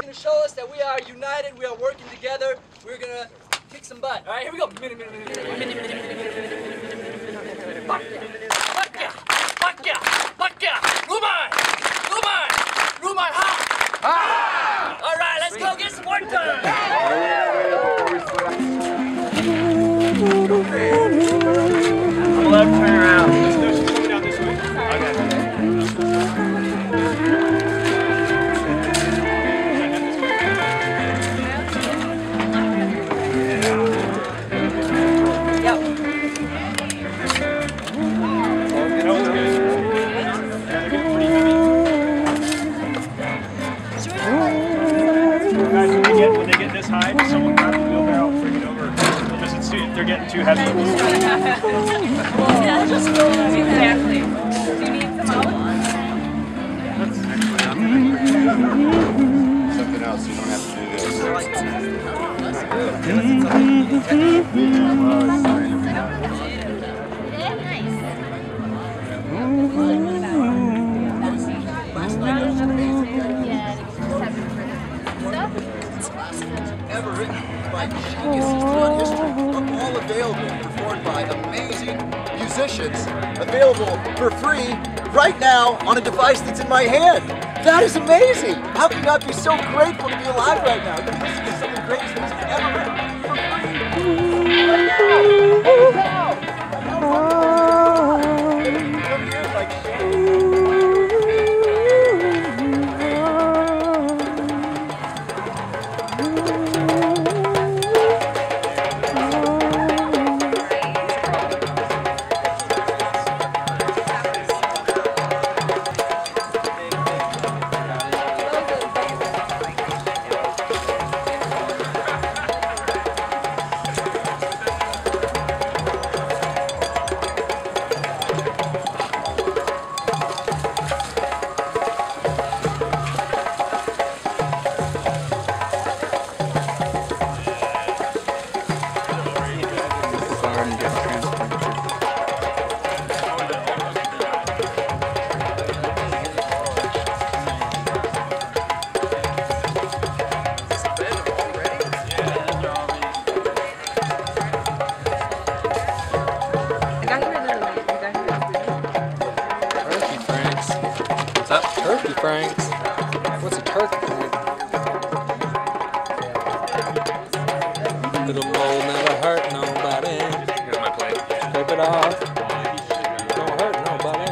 going to show us that we are united, we are working together, we're going to kick some butt. All right, here we go. All right, let's go get some work done. I'm allowed to turn around. No, she's coming down this way. Okay. Yep. That was good. Yeah, they're getting pretty heavy. Guys, when they get this high, just someone grab the wheelbarrow, bring it over. If they're getting too heavy. Yeah, just exactly. Do you need some olives? Something else, you don't have to do this. Ever written by geniuses throughout history, are all available, performed by amazing musicians, available for free right now on a device that's in my hand. That is amazing! How can you not be so grateful to be alive right now? You're listening to some of the greatest music ever written for free. Right now! Come here, like Turkey franks. What's a turkey frank? Little mole never hurt nobody. Here's my plate. Scrape it off. Don't hurt nobody.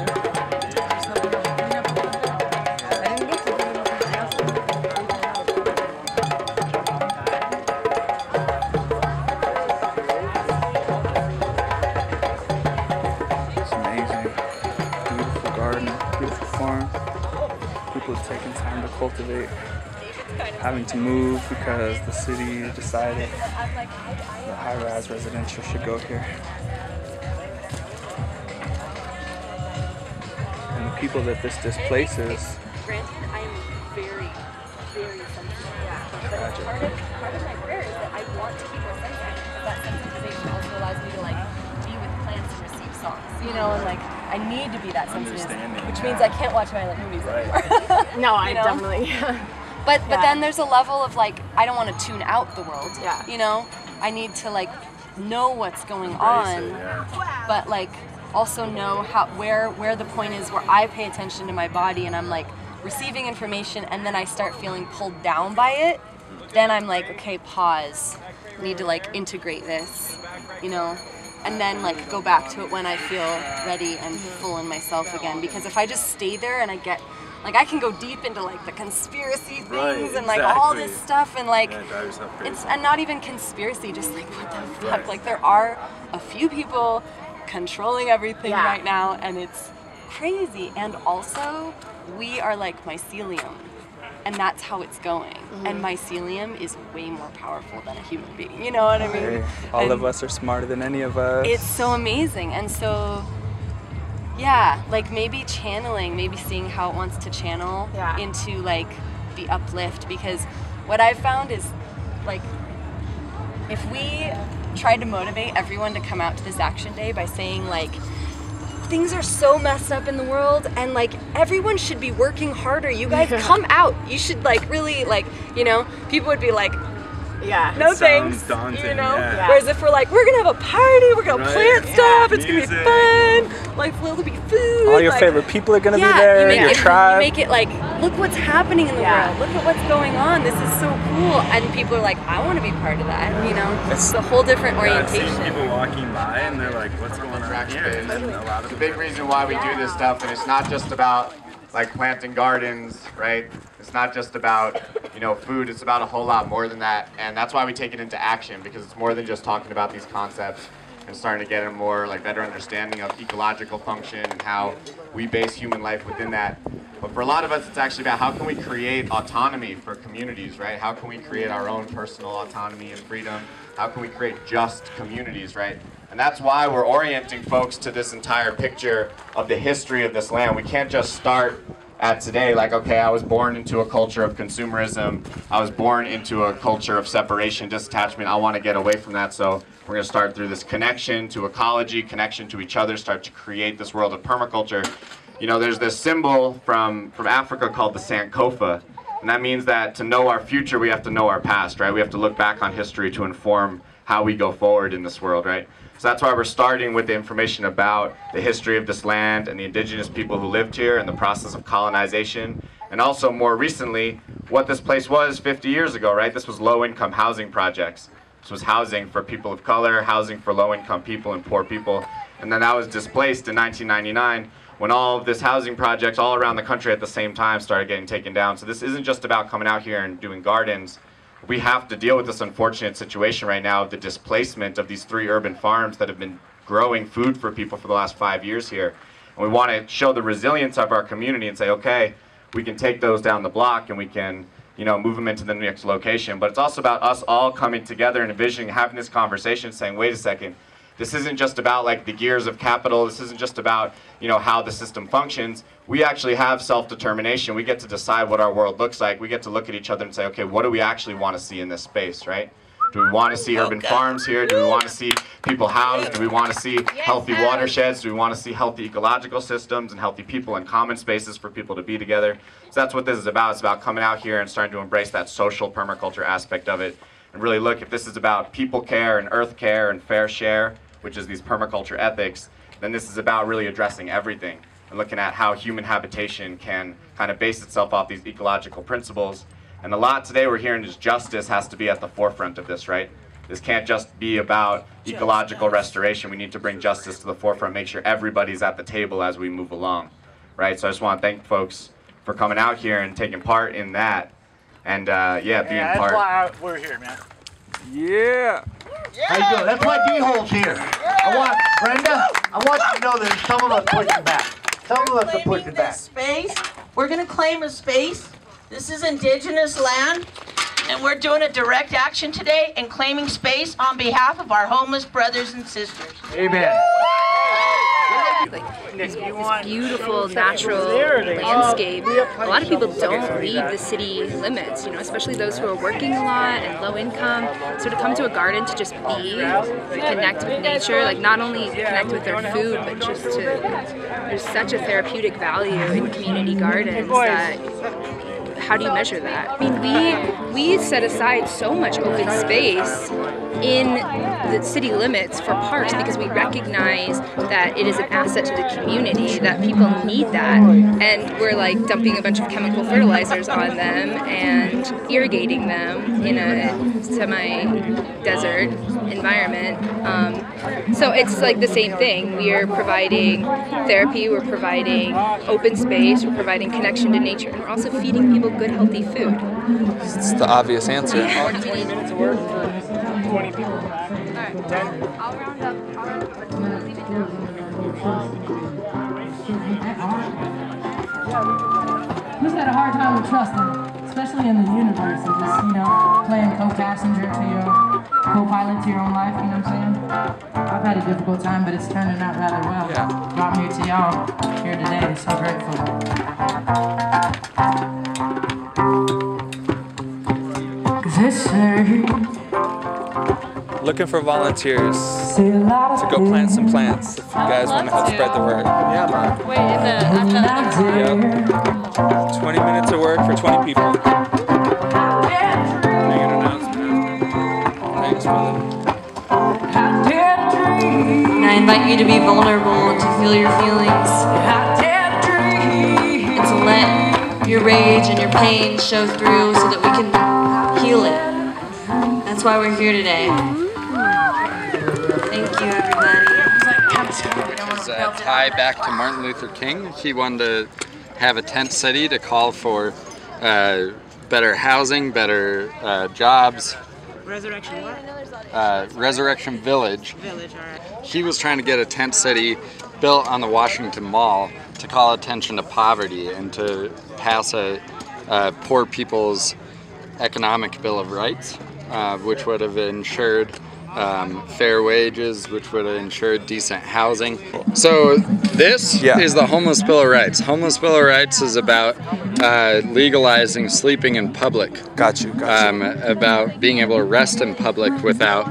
It's amazing. Beautiful garden, beautiful farm. People have taken time to cultivate, having to move because the city decided that high-rise residential should go here. And the people that this displaces, Granted, I'm very, very sensitive. Yeah. tragic. Part of my prayer is that I want to be more sensitive, because that sensitization also allows me to like be with plants and receive songs, you know, and like I need to be that sensitive, which means I can't watch violent movies anymore. No, I You know? definitely. But then there's a level of like I don't want to tune out the world. Yeah. You know, I need to like know what's going on, but like also know how where the point is where I pay attention to my body and I'm like receiving information and then I start feeling pulled down by it. Then I'm like, okay, pause. I need to like integrate this, you know, and then like go back to it when I feel ready and full in myself again. Because if I just stay there and I get like I can go deep into like the conspiracy things and like all this stuff and like it's and not even conspiracy, just like what the fuck. Like there are a few people controlling everything right now and it's crazy. And also we are like mycelium and that's how it's going. And mycelium is way more powerful than a human being, you know what I mean? Hey, all of us are smarter than any of us. It's so amazing. And so yeah, like maybe channeling, maybe seeing how it wants to channel into like the uplift, because what I've found is like if we tried to motivate everyone to come out to this action day by saying like things are so messed up in the world, and like everyone should be working harder. You guys come out. You should like really like, you know, people would be like, yeah, no thanks, daunting, you know. yeah. Whereas if we're like, we're gonna have a party, we're gonna plant stuff, it's Music. gonna be fun, like there'll be food. All your like, favorite people are gonna be there. Your tribe. You make it like, look what's happening in the world. Look at what's going on. This is so cool. And people are like, I want to be part of that. You know, it's a whole different orientation. I've seen people walking by and they're like, "What's going on here?" And then a lot of It's a big reason why we do this stuff, and it's not just about like planting gardens, right? It's not just about, you know, food. It's about a whole lot more than that, and that's why we take it into action, because it's more than just talking about these concepts and starting to get a more like better understanding of ecological function and how we base human life within that. But for a lot of us, it's actually about how can we create autonomy for communities, right? How can we create our own personal autonomy and freedom? How can we create just communities, right? And that's why we're orienting folks to this entire picture of the history of this land. We can't just start at today, like, okay, I was born into a culture of consumerism. I was born into a culture of separation, disattachment. I want to get away from that, so we're going to start through this connection to ecology, connection to each other, start to create this world of permaculture. You know, there's this symbol from Africa called the Sankofa, and that means that to know our future, we have to know our past, right? We have to look back on history to inform how we go forward in this world, right? So that's why we're starting with the information about the history of this land and the indigenous people who lived here and the process of colonization. And also more recently, what this place was 50 years ago, right? This was low-income housing projects. This was housing for people of color, housing for low-income people and poor people. And then that was displaced in 1999 when all of this housing projects all around the country at the same time started getting taken down. So this isn't just about coming out here and doing gardens. We have to deal with this unfortunate situation right now of the displacement of these 3 urban farms that have been growing food for people for the last 5 years here. And we want to show the resilience of our community and say, okay, we can take those down the block and we can, you know, move them into the next location. But it's also about us all coming together and envisioning, having this conversation, saying, wait a second, this isn't just about like the gears of capital. This isn't just about, you know, how the system functions. We actually have self-determination. We get to decide what our world looks like. We get to look at each other and say, okay, what do we actually want to see in this space, right? Do we want to see urban farms here? Do we want to see people housed? Do we want to see healthy watersheds? Do we want to see healthy ecological systems and healthy people and common spaces for people to be together? So that's what this is about. It's about coming out here and starting to embrace that social permaculture aspect of it and really look, if this is about people care and earth care and fair share, which is these permaculture ethics, then this is about really addressing everything and looking at how human habitation can kind of base itself off these ecological principles. And a lot today we're hearing is justice has to be at the forefront of this, right? This can't just be about ecological restoration. We need to bring justice to the forefront, make sure everybody's at the table as we move along, right? So I just want to thank folks for coming out here and taking part in that. And yeah, being part. That's why we're here, man. Yeah. How you doing? That's why D-Hole's here. I want, Brenda, I want you to know that some of us pushing back. Some of us are pushing back. Space. We're going to claim a space. This is indigenous land, and we're doing a direct action today and claiming space on behalf of our homeless brothers and sisters. Amen. Like this beautiful natural landscape. A lot of people don't leave the city limits, you know, especially those who are working a lot and low income. So to come to a garden to just be, connect with nature, like not only connect with their food, but just to, there's such a therapeutic value in community gardens that, how do you measure that? I mean, we set aside so much open space in the city limits for parks because we recognize that it is an asset to the community, that people need that, and we're like dumping a bunch of chemical fertilizers on them and irrigating them in a semi-desert environment. So it's like the same thing. We are providing therapy, we're providing open space, we're providing connection to nature, and we're also feeding people good, healthy food. It's the obvious answer. 20 minutes of work for 20 people. Alright, 10. I'll round up. I'll leave it down. Who's had a hard time with trusting, especially in the universe, and just, you know, playing co-passenger to your co-pilot to your own life, you know what I'm saying? I've had a difficult time, but it's turning out rather well. Yeah. Brought me to y'all here today, so grateful. 'Cause this Looking for volunteers to go plant some plants if you guys want to help spread the word. Yeah, man. Wait, at Yep. 20 minutes of work for 20 people. Make an announcement. Thanks, brother. And I invite you to be vulnerable and to feel your feelings. And to let your rage and your pain show through so that we can heal it. That's why we're here today. Thank you, everybody. Tie back to Martin Luther King. He wanted to have a tent city to call for better housing, better jobs. Resurrection what? Resurrection Village. Village, all right. He was trying to get a tent city built on the Washington Mall to call attention to poverty and to pass a poor people's economic bill of rights, which would have ensured fair wages, which would have ensured decent housing. So this is the Homeless Bill of Rights. Homeless Bill of Rights is about legalizing sleeping in public. Got you. About being able to rest in public without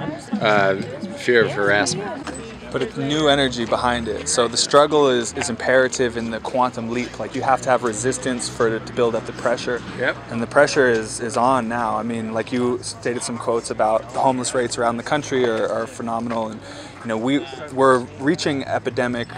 fear of harassment. But it's new energy behind it. So the struggle is imperative in the quantum leap. Like you have to have resistance for it to build up the pressure. Yep. And the pressure is on now. I mean, like you stated some quotes about the homeless rates around the country are phenomenal. And you know, we're reaching epidemic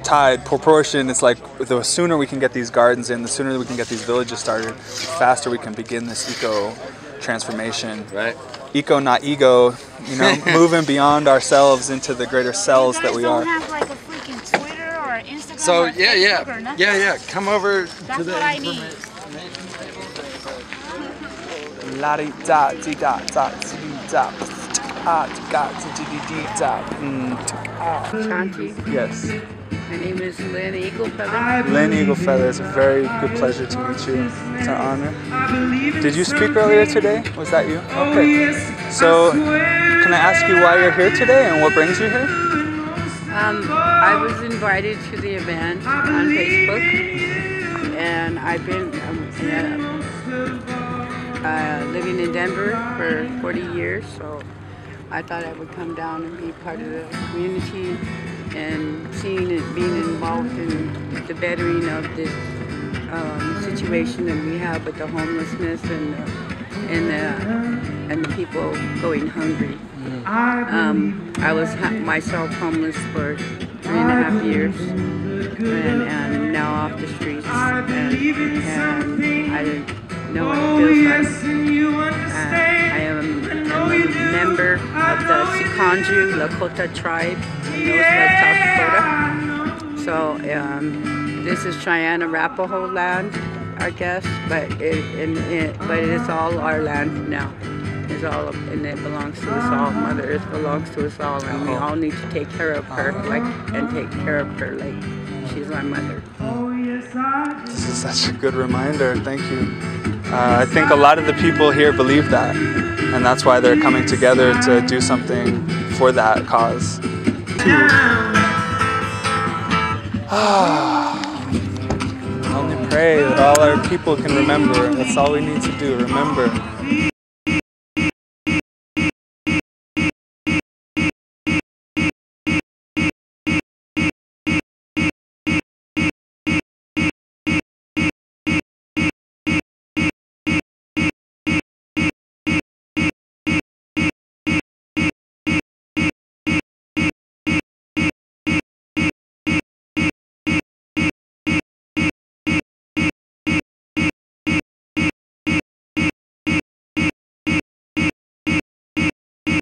tide proportion. It's like the sooner we can get these gardens in, the sooner we can get these villages started, the faster we can begin this eco transformation. Right. Eco, not ego, you know, moving beyond ourselves into the greater selves that we are. You guys don't have like a freaking Twitter or Instagram So or Facebook or nothing? yeah. Come over That's to the what I need. Shanti. Yes. My name is Lynn Eaglefeather. Lynn Eaglefeather, it's a very good pleasure to meet you. It's an honor. Did you speak earlier today? Was that you? Okay. So, can I ask you why you're here today and what brings you here? I was invited to the event on Facebook, and I've been living in Denver for 40 years, so I thought I would come down and be part of the community and seeing it, being involved in the bettering of this situation that we have with the homelessness and the people going hungry. I was myself homeless for 3.5 years and now off the streets, and I didn't know what it feels like. I am a member of the Sikanju Lakota tribe in Northwest South Dakota. So this is Cheyenne Arapaho land, I guess, but it is all our land now. It's all, and it belongs to us all. Mother Earth belongs to us all, and we all need to take care of her, and take care of her like she's our mother. This is such a good reminder. Thank you. I think a lot of the people here believe that, and that's why they're coming together to do something for that cause. Only pray that all our people can remember. That's all we need to do, remember.